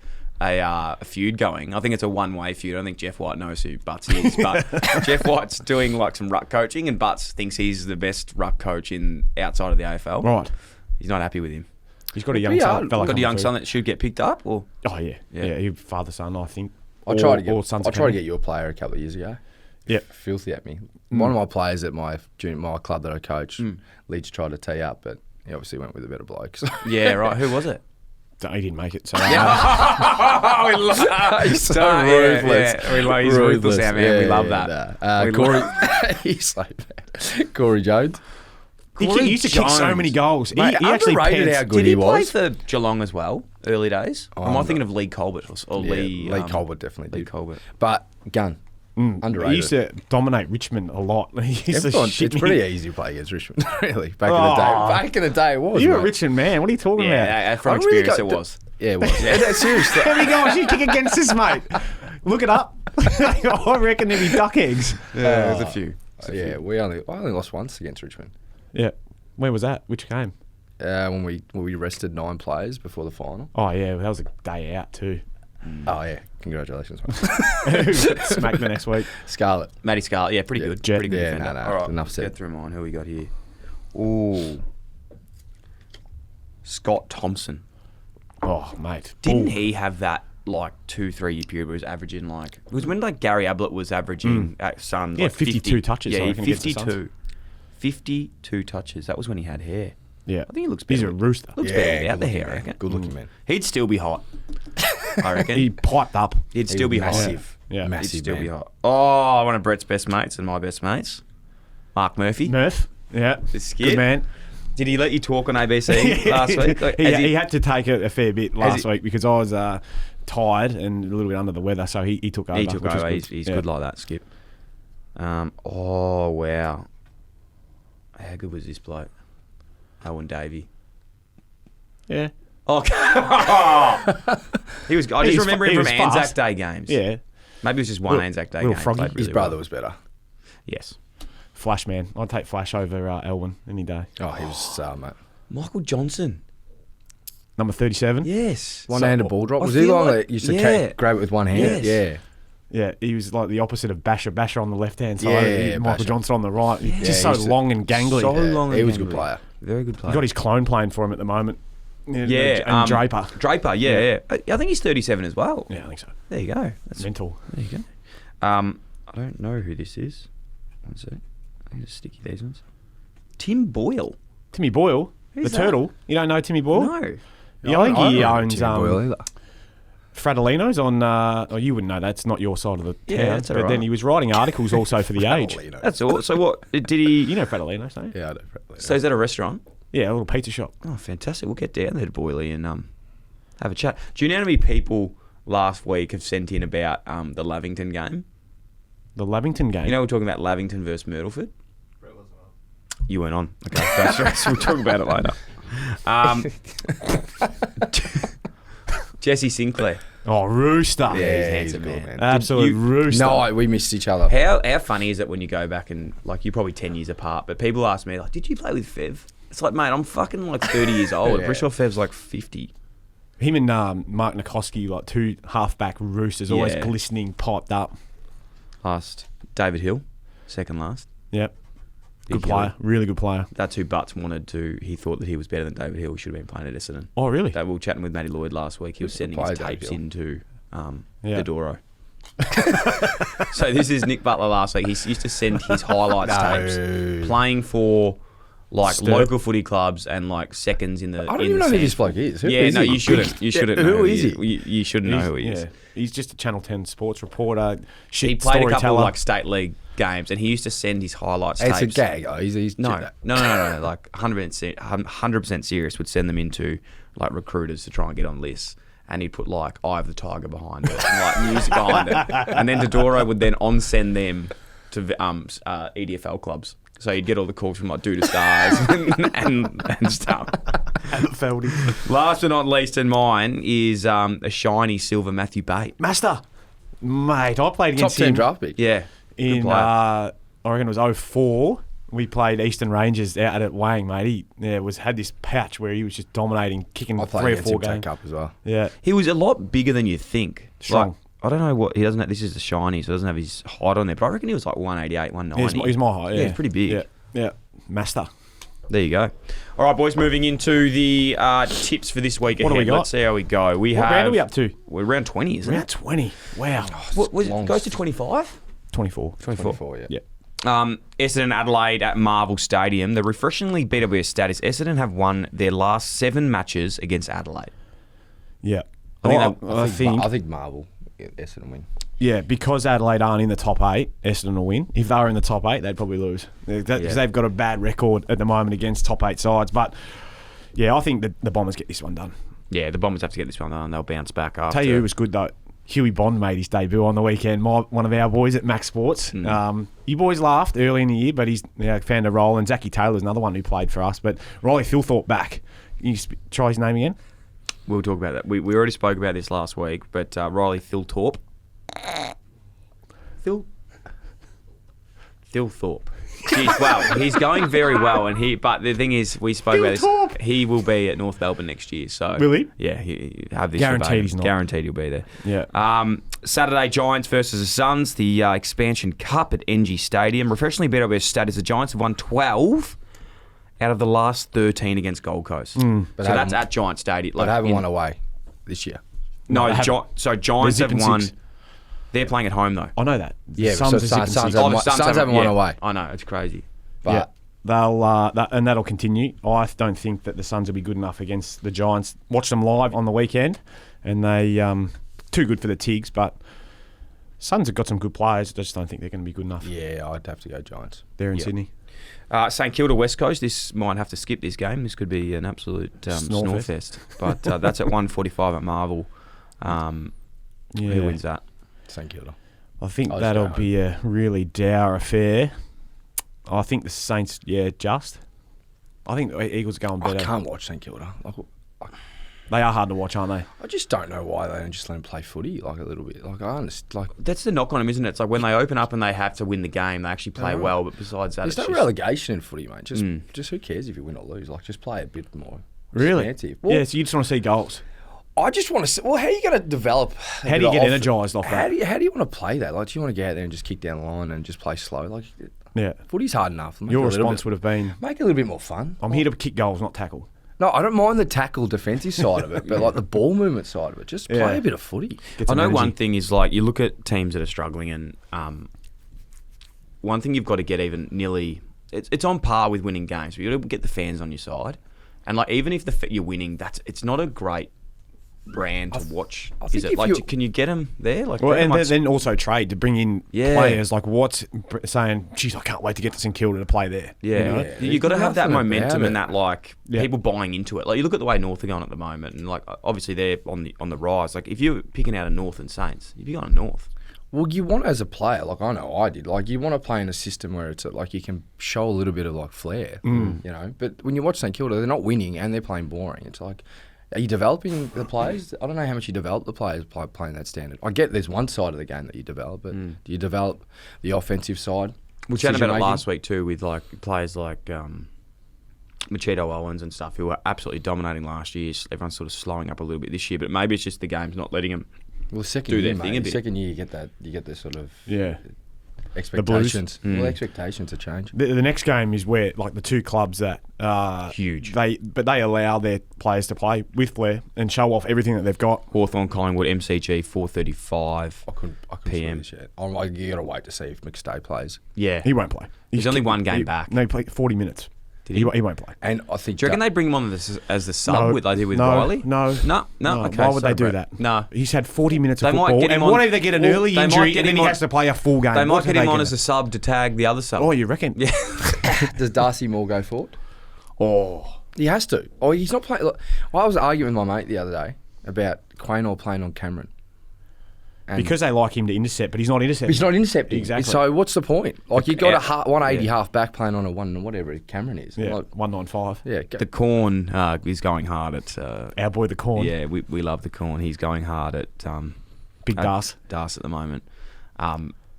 feud going. I think it's a one-way feud. I don't think Jeff White knows who Butts is, but Jeff White's doing like some ruck coaching, and Butts thinks he's the best ruck coach outside of the AFL. Right. He's not happy with him. He's got a young son. Got a young son that should get picked up, or Oh, yeah. Yeah, father-son, I think. I tried to All sons get. I of tried to Cameron. get you a player a couple of years ago. Yep. Filthy at me. One of my players at my club that I coach, Leeds tried to tee up, but he obviously went with a better bloke. So. yeah, right. Who was it? He didn't make it, so... He's so ruthless. Yeah, he's ruthless, our man. We love that. We Corey, love- he's so bad. Corey Jones. He used to kick so many goals. Mate, he actually underrated pants. how good Did he he play was. for Geelong as well, early days? Or am I thinking of Lee Colbert? Or Lee Colbert definitely Lee did. Colbert. But gun, underrated. He used to dominate Richmond a lot. He used to shit It's me. pretty easy to play against Richmond, really. Back in the day, it was. You're a mate. Richmond man. What are you talking Yeah, about? from I really experience got it was. Yeah, it was. Yeah, seriously. How many goals you kick against this, mate? Look it up. I reckon there'd be duck eggs. Yeah, there's a few. Yeah, I only lost once against Richmond. Yeah. Where was that? Which game? When we rested 9 players before the final. Oh, yeah. That was a day out, too. Oh yeah, congratulations, mate. Smack the next week. Scarlett. Matty Scarlett, yeah, pretty good. Jet. Pretty good Yeah, defender. no, All right, enough said. Get through mine. Who we got here? Ooh. Scott Thompson. Oh, mate. Didn't Bull. he have that like 2-3 year period where he was averaging like... It was when like Gary Ablett was averaging at Suns. Yeah, like 52 touches, I Yeah, reckon, against the Suns. 52. 52 touches. That was when he had hair. Yeah. I think he looks better. He's a rooster. Looks Yeah, better without good the looking hair, I man. reckon. Good looking man. He'd still be hot. I reckon. He piped up. He'd still be massive. hot. Yeah. He'd Massive still man. be hot. Oh, one of Brett's best mates and my best mates. Mark Murphy. Murph. Yeah. The skit. Good man. Did he let you talk on ABC last week? Like, he had to take a fair bit last he- week because I was tired and a little bit under the weather, so he took over. He took which was over. good. He's Yeah. good like that, Skip. Oh, wow. How good was this bloke? Owen Davey. Yeah. Okay. He was. I just He remember him was from fast. Anzac Day games. Yeah. Maybe it was just one Little- Anzac Day little game. froggy. Played really His brother well. was better. Yes. Flash, man. I'd take Flash over Elwyn any day. Oh, he was star, mate. Michael Johnson. Number 37. Yes. One-handed ball drop. I Was he feel the one like- that used to yeah. grab it with one hand? Yes. Yeah. Yeah, he was like the opposite of Basher. Basher on the left-hand side, Yeah, Michael Basher. Johnson on the right. Yeah, Just so long and gangly. So long. He and was a good gangly. player. Very good player. He's got his clone playing for him at the moment. Yeah, and Draper. Draper, yeah. I think he's 37 as well. Yeah, I think so. There you go. That's Mental. There you go. I don't know who this is. One sec. I'm just sticky these ones. Tim Boyle. Timmy Boyle, Who's the that? turtle. You don't know Timmy Boyle? No. Yeah, I think he owns Boyle either. Fratellino's on. You wouldn't know that. It's not your side of the Yeah, town. that's but all right. then he was writing articles also for The Age. Fratellino. That's all. So what did he? You know Fratellino's, don't you? Yeah, I know. Fratellino. So is that a restaurant? Yeah, a little pizza shop. Oh, fantastic. We'll get down there to Boyley and have a chat. Do you know how many people last week have sent in about the Lavington game? The Lavington game. You know we're talking about Lavington versus Myrtleford? You weren't on. Okay, that's right. So we'll talk about it later. Jesse Sinclair. Oh, Rooster. Yeah, he's he's handsome, good, man. Absolute Rooster. No, we missed each other. How funny is it when you go back and, like, you're probably 10 years apart, but people ask me, like, did you play with Fev? It's like, mate, I'm fucking, like, 30 years old. I'm Yeah. pretty sure Fev's, like, 50. Him and Mark Nikoski, like two halfback roosters, always Yeah. glistening, piped up. Last. David Hill, second last. Yep. Good Big player. Hill. Really good player. That's who Butts wanted to. He thought that he was better than David Hill. He should have been playing at Essendon. Oh, really? We were chatting with Matty Lloyd last week. He was sending his Play David tapes Hill. into Yeah. the Doro. So this is Nick Butler last week. He used to send his highlights tapes playing for like Sturt. local footy clubs and like seconds in the. I don't in even the know who this Sands. bloke is. Who Yeah, is no, he? you shouldn't. You shouldn't. know Who is he? You shouldn't know who he is. Yeah. He's just a Channel 10 sports reporter. Shit He played a couple of storyteller. like state league games, and he used to send his highlights It's a tapes. gag. Oh, he's No, like 100% serious. Would send them into like recruiters to try and get on lists, and he'd put like "Eye of the Tiger" behind it, and, like music behind it, and then Dodoro would then on send them to EDFL clubs. So you'd get all the calls from like Duda Stars and stuff. Feldy. Last but not least in mine is a shiny silver Matthew Bate. Master. Mate, I played top against 10 him draft pick. Yeah, in, good player. I reckon it was 04. We played Eastern Rangers out at Wang, mate. He had this patch where he was just dominating, kicking I played 3 or against 4 him Tech games. Cup as well. Yeah. He was a lot bigger than you think. Strong. Like, I don't know what he doesn't have. This is the shiny, so he doesn't have his height on there. But I reckon he was like 188, 190. He's my height, yeah. he's pretty big. Yeah. Yeah. Master. There you go. All right, boys. Moving into the tips for this week What do ahead. we got? Let's see how we go. What round are we up to? We're round 20, isn't We're at it? 20. Wow. What was it? long. Goes to 25. 24. 24, yeah. Yeah. Essendon Adelaide at Marvel Stadium. The refreshingly BWS status. Essendon have won their last 7 matches against Adelaide. Yeah. I think I think Marvel, Essendon win. Yeah, because Adelaide aren't in the top 8, Essendon will win. If they were in the top 8, they'd probably lose. Because they've got a bad record at the moment against top 8 sides. But, yeah, I think the Bombers get this one done. Yeah, the Bombers have to get this one done. They'll bounce back after. Tell you who was good, though. Huey Bond made his debut on the weekend. One of our boys at Max Sports. You boys laughed early in the year, but he's found a role. And Zachy Taylor's another one who played for us. But Riley Philthorpe back. Can you try his name again? We'll talk about that. We already spoke about this last week, but Riley Philthorpe. Philthorpe. Jeez, well, he's going very well, but the thing is, we spoke about this. He will be at North Melbourne next year. So Will he? Yeah, he have this. Guaranteed he's not. Guaranteed he'll be there. Yeah. Saturday, Giants versus the Suns, the expansion cup at NG Stadium. Refreshingly BWS status, the Giants have won 12 out of the last 13 against Gold Coast. So that's at Giant Stadium. But they haven't won away this year. No, they haven't. so Giants have zipping won. 6. They're playing at home though. I know that. Yeah, Suns so are zipping Suns 6. haven't the Suns haven't won away. I know, it's crazy. But They'll and that'll continue. I don't think that the Suns will be good enough against the Giants. Watch them live on the weekend, and they too good for the Tigs. But Suns have got some good players. I just don't think they're going to be good enough. yeah, I'd have to go Giants. They're in Sydney. St Kilda West Coast. This might have to skip this game. This could be an absolute snore fest. But that's at 1:45 at Marvel. Who wins that? St Kilda. I think I'll that'll stay be a really dour affair. I think the Saints, just. I think the Eagles are going I better. can't watch St Kilda. They are hard to watch, aren't they? I just don't know why they don't just let them play footy like a little bit. Like I understand. Like That's the knock on them, isn't it? It's like when they open up and they have to win the game, they actually play well. But besides that, there's it's no just, relegation in footy, mate. Just who cares if you win or lose? Like just play a bit more. Really? expansive. Well, Yeah, so you just want to see goals. I just want to. Well, how are you going to develop? How do you get energised off that? How do you want to play that? Like, do you want to get out there and just kick down the line and just play slow? Like, Yeah. footy's hard enough. Your response would have been, make it a little bit more fun. I'm here to kick goals, not tackle. No, I don't mind the tackle defensive side of it, but like the ball movement side of it, just play a bit of footy. I know one thing is like you look at teams that are struggling, and one thing you've got to get even nearly, it's on par with winning games, but you got to get the fans on your side, and like even if you're winning, it's not a great brand to watch. Is it like can you get them there? Like, well, and then also trade to bring in players like what's saying, geez, I can't wait to get to St Kilda to play there. Yeah, you got to have that momentum and that like people buying into it. Like you look at the way North are going at the moment, and like obviously they're on the rise. Like if you're picking out a North and Saints, you'd be going North. Well, you want as a player, like I know I did, like you want to play in a system where it's like you can show a little bit of like flair, you know. But when you watch St Kilda, they're not winning and they're playing boring. It's like, are you developing the players? I don't know how much you develop the players playing that standard. I get there's one side of the game that you develop, but do you develop the offensive side? We chatted about it last week too with like players like Machito Owens and stuff who were absolutely dominating last year. Everyone's sort of slowing up a little bit this year, but maybe it's just the game's not letting them do their thing a bit. Second year you get the sort of expectations. Well, expectations are changing. The next game is where like the two clubs that huge. They allow their players to play with flair and show off everything that they've got. Hawthorn, Collingwood, MCG, 4:35 I couldn't PM. I'm like, you got to wait to see if McStay plays. Yeah, he won't play. He's only one game back. No, he played 40 minutes. He won't play. And I think. Do you reckon they bring him on as the sub like they did with Riley? No. Okay, why would they do that? No. He's had 40 minutes of football. And what if they get an early injury and then he has to play a full game? They might get him on as a sub to tag the other sub. Oh, you reckon? Yeah. Does Darcy Moore go forward? Oh. He has to. Oh, he's not playing. Look, I was arguing with my mate the other day about Quaynor playing on Cameron. Because they like him to intercept, but he's not intercepting. He's not intercepting. Exactly. So what's the point? Like you got a 180 half back playing on a one whatever Cameron is. Yeah, like, 195. Yeah. The Corn is going hard at our boy the Corn. Yeah, we love the Corn. He's going hard at Big Darce at the moment.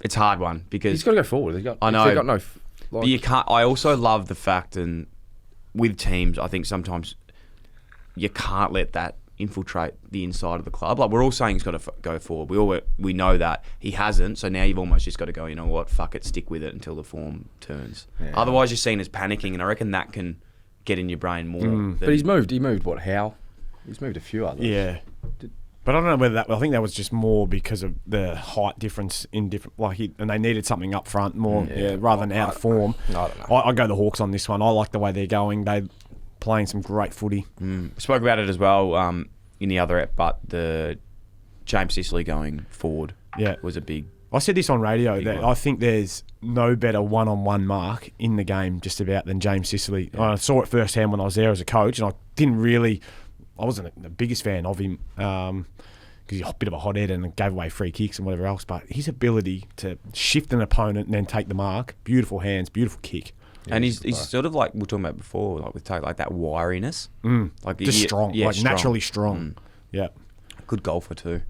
It's a hard one because he's got to go forward. I know. They've got no. But you can't. I also love the fact, and with teams, I think sometimes you can't let that infiltrate the inside of the club. Like we're all saying he's got to go forward. We know that he hasn't. So now you've almost just got to go, you know what, fuck it, stick with it until the form turns. Yeah. Otherwise, you're seen as panicking, and I reckon that can get in your brain more. But he's moved. He moved what? How? He's moved a few others. Yeah. But I don't know whether that. I think that was just more because of the height difference in different. And they needed something up front more, rather than out of form. I don't know. I go the Hawks on this one. I like the way they're going. They playing some great footy. We spoke about it as well in the other app, but the James Sicily going forward was a big. I said this on radio that I think there's no better one-on-one mark in the game just about than James Sicily. Yeah. I saw it firsthand when I was there as a coach, and I wasn't the biggest fan of him because he's a bit of a hothead and gave away free kicks and whatever else. But his ability to shift an opponent and then take the mark, beautiful hands, beautiful kick. Yeah, and he's sort of like we were talking about before, like with like that wiriness, like just strong, naturally strong. Yeah, good golfer too.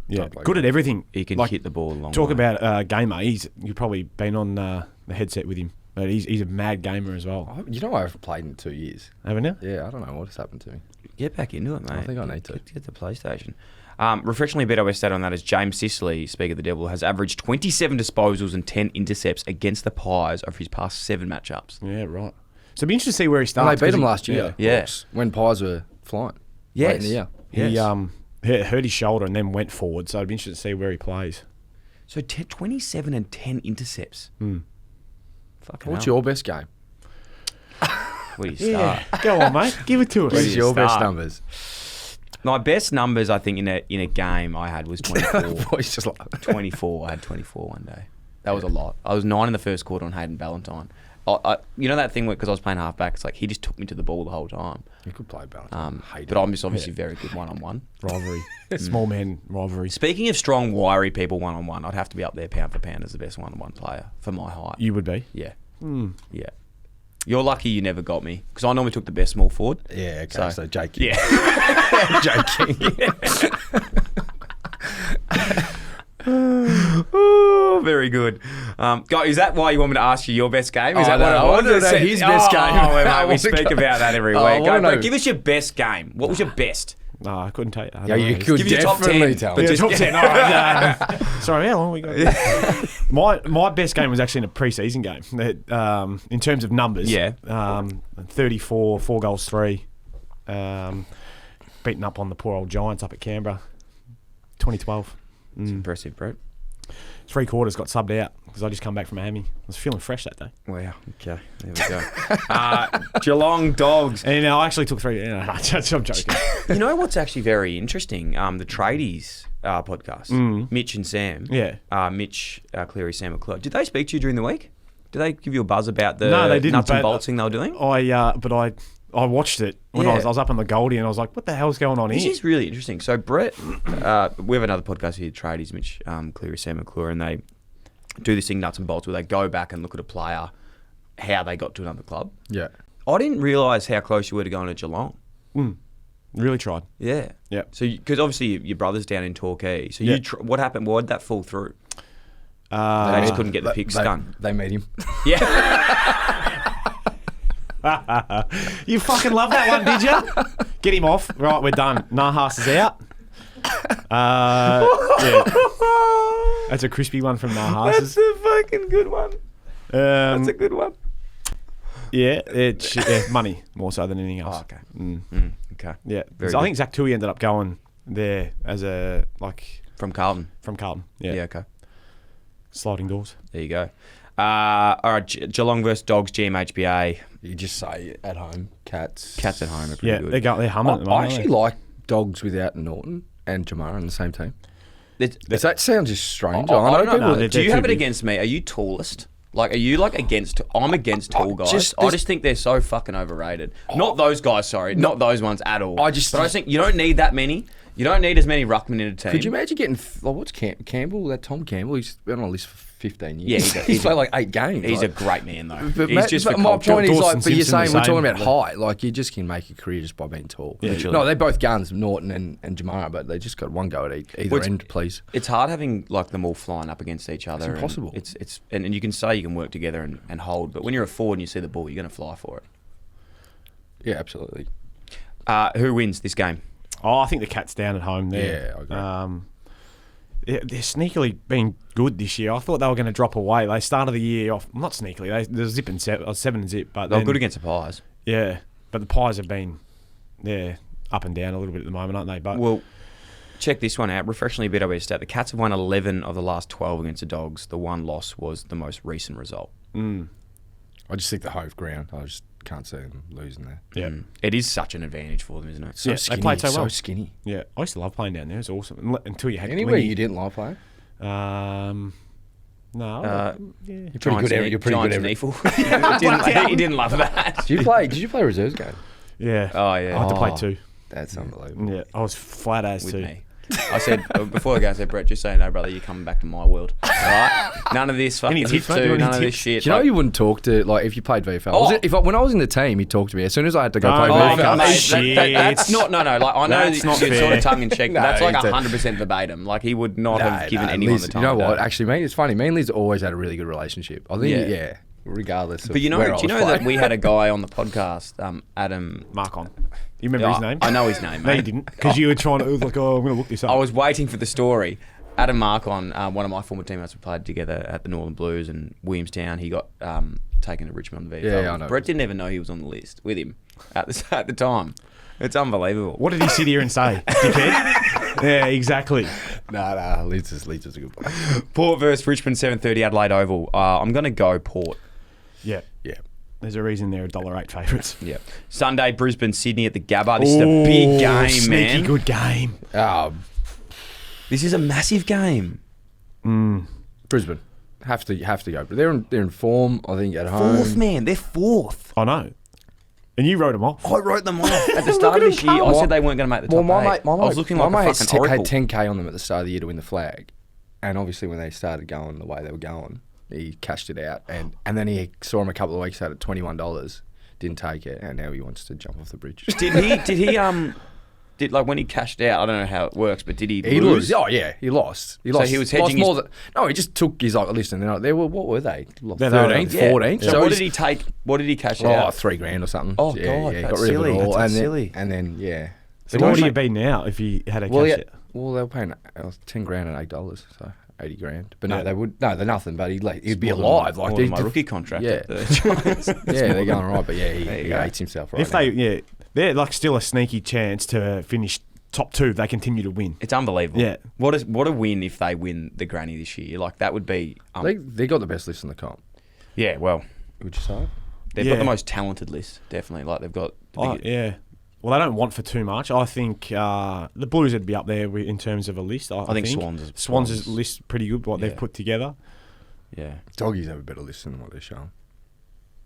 Yeah, good at everything. He can hit the ball a long Talk way. about gamer. You've probably been on the headset with him, but he's a mad gamer as well. You know, I haven't played in 2 years. Haven't you? Yeah, I don't know what has happened to me. Get back into it, mate. I think I need to get the PlayStation. Refreshingly better West stat on that is James Sicily, speak of the devil, has averaged 27 disposals and 10 intercepts against the Pies over his past 7 matchups. Yeah, right. So it'd be interesting to see where he starts. And they beat him last year. Yeah. When Pies were flying. Yes. Late in the year. He hurt his shoulder and then went forward, so it'd be interesting to see where he plays. So 27 and 10 intercepts. What's your best game? Where do you start? Go on, mate. Give it to us. What's your best numbers? My best numbers, I think, in a game I had was 24. Boys just like 24. I had 24 one day. That was a lot. I was 9 in the first quarter on Hayden Ballantyne. You know that thing where, because I was playing half-back, it's like he just took me to the ball the whole time. You could play Ballantyne. But I'm just obviously very good one-on-one. Rivalry. Small man rivalry. Speaking of strong, wiry people one-on-one, I'd have to be up there pound for pound as the best one-on-one player for my height. You would be? Yeah. Yeah. You're lucky you never got me, because I normally took the best small forward. Yeah, okay, so Jake King. Yeah. Jake King. Oh, very good. Is that why you want me to ask you your best game? Is that what I wanted to say? His best game. Oh, mate, we speak about that every week. No, give us your best game. What was your best? No, I couldn't tell you. Yeah, you could Give you top definitely 10, tell but me. Top 10. All right. Sorry, how long we got? My best game was actually in a pre-season game. In terms of numbers, 34, 4 goals, 3. Beating up on the poor old Giants up at Canberra, 2012. It's impressive, Brett. 3 quarters got subbed out because I just come back from a hammy. I was feeling fresh that day. Wow. Okay. There we go. Geelong Dogs. And I actually took 3. I'm joking. You know what's actually very interesting? The Tradies podcast, Mitch and Sam. Yeah. Mitch Cleary, Sam McClure. Did they speak to you during the week? Did they give you a buzz about the No, they didn't, nuts and but bolts thing they were doing? I watched it when I was up on the Goldie and I was like, what the hell's going on This here? is really interesting. So Brett, we have another podcast here, Tradies, Mitch Cleary, Sam McClure, and they do this thing, nuts and bolts, where they go back and look at a player, how they got to another club. Yeah. I didn't realise how close you were to going to Geelong. Really tried. Yeah. Yeah. So, because obviously your brother's down in Torquay. So Yeah. what happened? Why did that fall through? They just couldn't get the pick done. They made him. Yeah. You fucking love that one, did you? Get him off. Right, we're done. Nahas is out. Yeah. That's a crispy one from Nahas. That's a fucking good one. That's a good one. Yeah, money more so than anything else. Oh, okay. Okay. Yeah, Very so I good. think Zach Tui ended up going there as a From Carlton. from Carlton. Yeah, Yeah, okay. sliding doors. There you go. All right, Geelong versus Dogs, GMHBA. You just say at home, Cats. Cats at home are pretty Yeah, good. they're humming at the moment. I actually like Dogs without Norton and Jamara on the same team. That sounds just strange. I know don't people. know. Do you They're have too it big. against me? Are you tallest? Like, are you like against? I'm against tall guys. I there's- just think they're so fucking overrated. Not those guys, sorry. Not those ones at all. I just think you don't need that many. You don't need as many ruckmen in a team. Could you imagine getting what's Campbell? That Tom Campbell. He's been on a list for 15 years. Yeah, he's played like 8 games. He's like, a great man, though. But He's just for my culture. point is, Dawson like, but you're Simpson saying the we're talking same. about height. Like, you just can make a career just by being tall. Yeah. Literally. No, they're both guns, Norton and Jamara, but they just got one go at either end, please. It's hard having like them all flying up against each other. It's impossible. And you can say you can work together and hold, but when you're a forward and you see the ball, you're going to fly for it. Yeah, absolutely. Who wins this game? Oh, I think the Cats down at home there. Yeah, I agree. They're sneakily been good this year. I thought they were going to drop away. They started the year off, not sneakily, they're zipping 7-0, but They're then, good against the Pies. Yeah, but the Pies have been, up and down a little bit at the moment, aren't they? But Well, check this one out. Refreshingly BW stat. The Cats have won 11 of the last 12 against the Dogs. The one loss was the most recent result. I just think the hove ground. I just can't see them losing there. yeah, It is such an advantage for them, isn't it? So Yeah, they skinny, played so well. skinny. yeah. I used to love playing down there. It's awesome until you had Anywhere Glennie. you didn't like playing? No. Uh, Yeah. You're pretty good. You're pretty good. He didn't love that. Did you play reserves game? Yeah. Oh, yeah. I had to play Oh. 2. That's unbelievable. Yeah, I was flat as With too. me. I said, before I go, I said, Brett, just so you know, brother, you're coming back to my world. All right? None of this fucking Any hip tips, mate? two, Any none of this tips? shit. Do you know Like- you wouldn't talk to, like, if you played VFL? Oh. When I was in the team, he'd talk to me. As soon as I had to go play Oh, VFL. mate. Mate, that's not, no, like, I know That's that not you're sort fair. of tongue in cheek, but No, that's like it's a- 100% verbatim. Like, he would not have given anyone Liz, the time. you know of what? day. Actually, me, it's funny. Me and Liz always had a really good relationship. I think, Yeah. yeah, regardless of But you know, where I do you was know that playing. we had a guy on the podcast, Adam. Mark on. You remember his name? I know his name, No, you mate. didn't. Because you were trying to, it was like, oh, I'm going to look this up. I was waiting for the story. Adam Markon, one of my former teammates, we played together at the Northern Blues in Williamstown. He got taken to Richmond on the VFL. Yeah, I know. Brett didn't even know he was on the list with him at the time. It's unbelievable. What did he sit here and say? Dickhead? Yeah, exactly. Nah, Liz is a good player. Port versus Richmond, 7:30 Adelaide Oval. I'm going to go Port. Yeah. Yeah. There's a reason they're $1.08 favourites. Yeah. Sunday, Brisbane, Sydney at the Gabba. This is a big game, sneaky man. good game. This is a massive game. Brisbane have to go, but they're in form. I think at home. Fourth, man. They're fourth. I know. And you wrote them off. I wrote them off at the start of this year. I said they weren't going to make the top eight. I was looking like a mate fucking oracle. had 10k on them at the start of the year to win the flag, and obviously when they started going the way they were going, he cashed it out, and then he saw him a couple of weeks out at $21, didn't take it, and now he wants to jump off the bridge. Did like when he cashed out? I don't know how it works, but did he He lose? lost. Oh yeah, he lost. He So lost. he was lost hedging more his- than. No, he just took his like. Listen, they were what were they? They're not- 13th, Yeah. 14th. So what he's- did he take? What did he cash Oh, out? $3,000 or something. Oh, yeah, God, yeah, that's got rid silly. of it all, That's and then, silly. And then yeah, So what would you be now if you had a cash it? Well, they were paying $10,000 and $8, so $80,000. But no, they would. No, they're nothing. But he'd be alive. Like Like my rookie contract. Yeah, At the Giants. yeah, they're going right. But yeah, he hates himself right If now. they're like still a sneaky chance to finish top 2 if they continue to win. It's unbelievable. Yeah. What a win if they win the granny this year. Like that would be. They got the best list in the comp. Yeah. Well, Would you say? they've got the most talented list. Definitely. Like they've got. Yeah. Well, they don't want for too much. I think the Blues would be up there in terms of a list. I think Swans' list pretty good. What they've put together. Yeah. Doggies have a better list than what they're showing.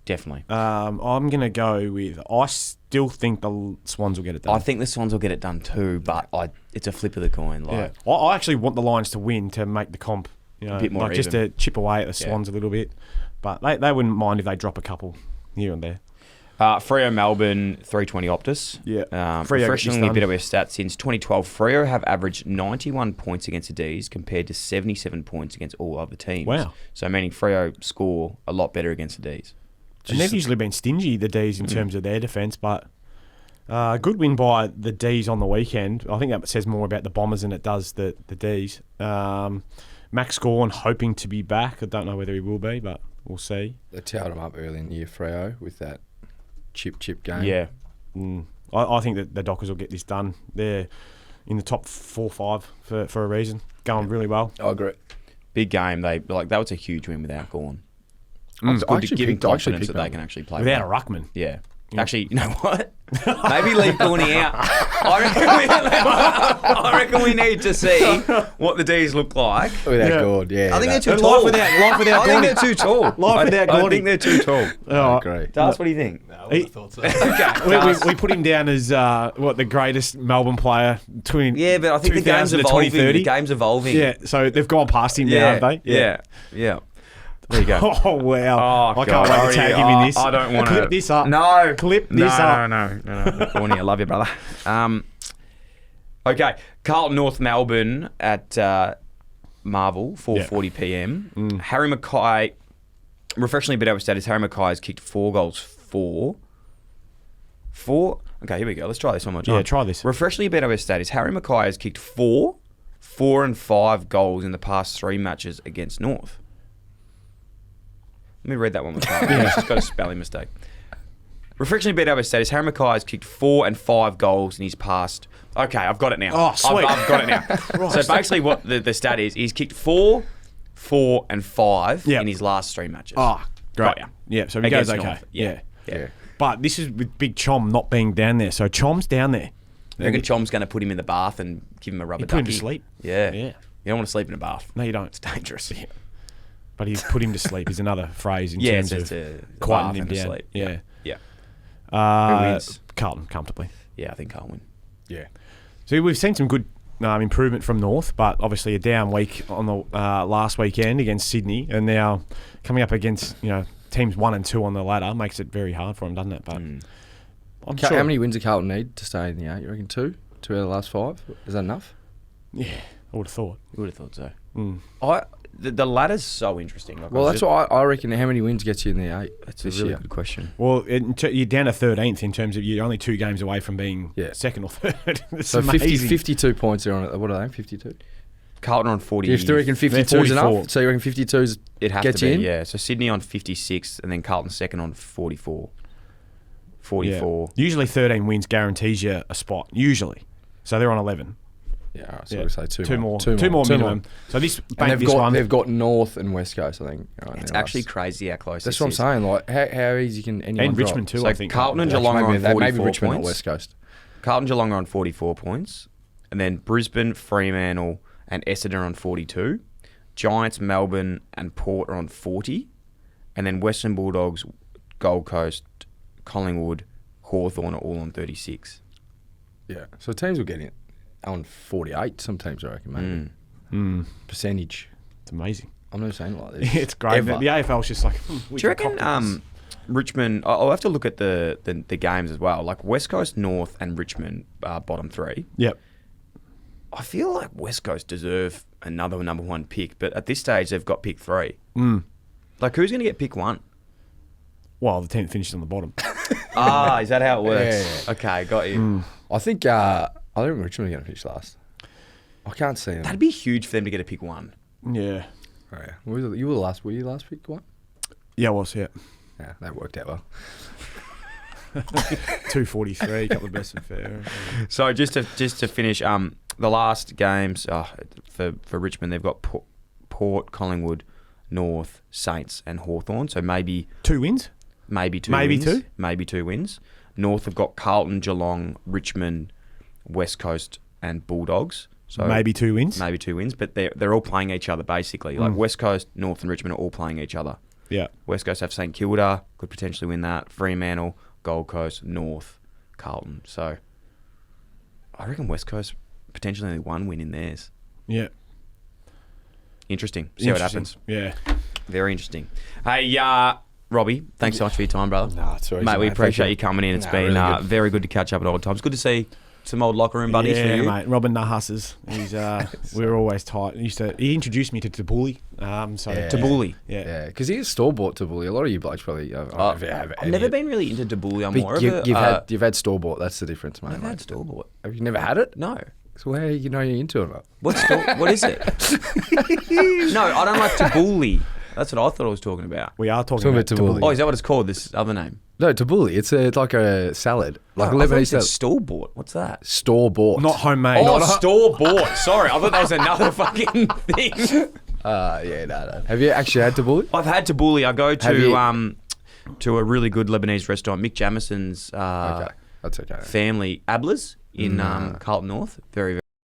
Definitely. I'm gonna go with. I still think the Swans will get it done. I think the Swans will get it done too, but it's a flip of the coin. Like, yeah. I actually want the Lions to win to make the comp. a bit more like just to chip away at the Swans a little bit. But they wouldn't mind if they drop a couple here and there. Freo Melbourne 320 Optus. Yeah. Refreshingly a bit of our stats since 2012. Freo have averaged 91 points against the D's compared to 77 points against all other teams. Wow. So meaning Freo score a lot better against the D's. And they've usually been stingy, the D's, in terms of their defence, but good win by the D's on the weekend. I think that says more about the Bombers than it does the D's. Max Gorn hoping to be back. I don't know whether he will be, but we'll see. They towed him up early in the year, Freo, with that chip game. Yeah. I think that the Dockers will get this done. They're in the top 4-5 for a reason. Going really well. I agree. Big game. That was a huge win without Gorn. It's I good to actually give him picked- I actually confidence that picked they can actually play. Without well. a ruckman. Yeah. Actually, you know what? Maybe leave Gorney out. I reckon we need to see what the D's look like. Without Gord, yeah. I think they're too Life tall. without I think Gorney. they're too tall. Life without I Gorney. think they're too tall. I agree. Darcy, what do you think? No, I would have thought so. We put him down as the greatest Melbourne player between Yeah, but I think the 2000 game's to evolving. 2030. The game's evolving. Yeah, so they've gone past him now, yeah, have they? yeah. There you go. Oh, wow. Oh, I can't God. wait to tag him in this. I don't want to Clip this up. No, Clip this up. No. Gorney, I love you, brother. Okay, Carlton North Melbourne at Marvel, 4:40 p.m. Harry Mackay, refreshingly better status. Harry Mackay has kicked 4 goals. Four. Okay, here we go. Let's try this one more time. Yeah, try this. Refreshingly better status. Harry Mackay has kicked 4 and 5 goals in the past 3 matches against North. Let me read that one more time. It's just got a spelling mistake. Refreshingly better status. Harry Mackay has kicked 4 and 5 goals in his past. Okay, I've got it now. Oh, sweet. I've got it now. So basically, what the stat is, he's kicked 4 and 5 in his last 3 matches. Oh, great. Got ya. Yeah, so he goes Against okay. North. Yeah. But this is with Big Chom not being down there. So Chom's down there. I reckon Chom's going to put him in the bath and give him a rubber Put him ducky. to sleep. Yeah. Yeah. You don't want to sleep in a bath. No, you don't. It's dangerous. Yeah. But he's put him to sleep is another phrase in Yeah, terms it's of a quieting bath him and a down. sleep. Yeah. Yeah. Who wins? Carlton, comfortably. Yeah, I think Carlton win. Yeah. So we've seen some good improvement from North, but obviously a down week on the last weekend against Sydney, and now coming up against teams 1 and 2 on the ladder makes it very hard for them, doesn't it? But I'm sure. How many wins does Carlton need to stay in the 8? You reckon 2? 2 out of the last 5? Is that enough? Yeah, I would have thought. You would have thought so. The ladder's so interesting. Like, Well, that's what I reckon. How many wins gets you in the 8? That's a really good question. Well, you're down to 13th in terms of you're only 2 games away from being second or third. It's So amazing. 52 points are on it. What are they? 52? Carlton on 40. Do you still reckon 52 is enough? So you reckon 52 It has gets to be, you in? yeah. So Sydney on 56, and then Carlton second on 44. 44. Yeah. Usually 13 wins guarantees you a spot. Usually. So they're on 11. Yeah, all right, so we'll say 2 Two more. more minimum. So this And one. they've got North and West Coast, I think. It's actually crazy how close That's this what I'm is. saying. Like, how easy can anyone and drop? Richmond too, So I think. Carlton and Geelong are on 44 maybe Richmond, points. not West Coast. Carlton Geelong are on 44 points. And then Brisbane, Fremantle and Essendon are on 42. Giants, Melbourne and Port are on 40. And then Western Bulldogs, Gold Coast, Collingwood, Hawthorn are all on 36. Yeah. So teams will get in on 48. Some teams, I reckon, maybe. Percentage. It's amazing. I'm not saying like this. It's great. Ever. The AFL's just like. Do you reckon Richmond? I'll have to look at the games as well. Like West Coast, North, and Richmond bottom 3. Yep. I feel like West Coast deserve another number 1 pick, but at this stage they've got pick 3. Like who's going to get pick 1? Well, the team that finishes on the bottom. Is that how it works? Yeah. Okay, got you. I think Richmond are going to finish last. I can't see them. That'd be huge for them to get a pick 1. Yeah. Oh, yeah. You were the last. Were you last pick 1? Yeah, I was. Yeah. Yeah, that worked out well. 243, a couple of best and fair. So just to finish, the last games for Richmond, they've got Port, Collingwood, North, Saints, and Hawthorn. So maybe 2 wins. Maybe 2 Maybe wins. 2? Maybe 2 wins. North have got Carlton, Geelong, Richmond, West Coast, and Bulldogs. So maybe 2 wins. Maybe 2 wins, but they're all playing each other basically. Like West Coast, North, and Richmond are all playing each other. Yeah. West Coast have St Kilda, could potentially win that. Fremantle, Gold Coast, North, Carlton. So I reckon West Coast potentially only 1 win in theirs. Yeah. Interesting. See what happens. Yeah. Very interesting. Hey, Robbie, thanks so much for your time, brother. Nah, it's always Mate, we mate. appreciate you coming in. It's been really good. very good to catch up at old times. Good to see some old locker room buddies for Yeah, you. mate. Robin Nahas's. He's we were always tight. He introduced me to Tabuli. Tabuli. Yeah. Yeah, because he is store-bought Tabuli. A lot of you blokes probably I've never been really into Tabuli. I'm more of You've had store-bought. That's the difference, mate. I've had store-bought. Have you never had it? No. So where you know you're into it or not? What is it? No, I don't like Tabuli. That's what I thought I was talking about. We are talking about Tabuli. Oh, is that what it's called? This other name? No, tabbouleh. It's like a salad, like a I thought Lebanese you said salad. store-bought. What's that? Store-bought. Not homemade. Oh, store-bought. Sorry, I thought that was another fucking thing. Yeah, no. Have you actually had tabbouleh? I've had tabbouleh. I go to a really good Lebanese restaurant, Mick Jamison's Okay, that's okay. family, Abla's in Carlton North. Very, very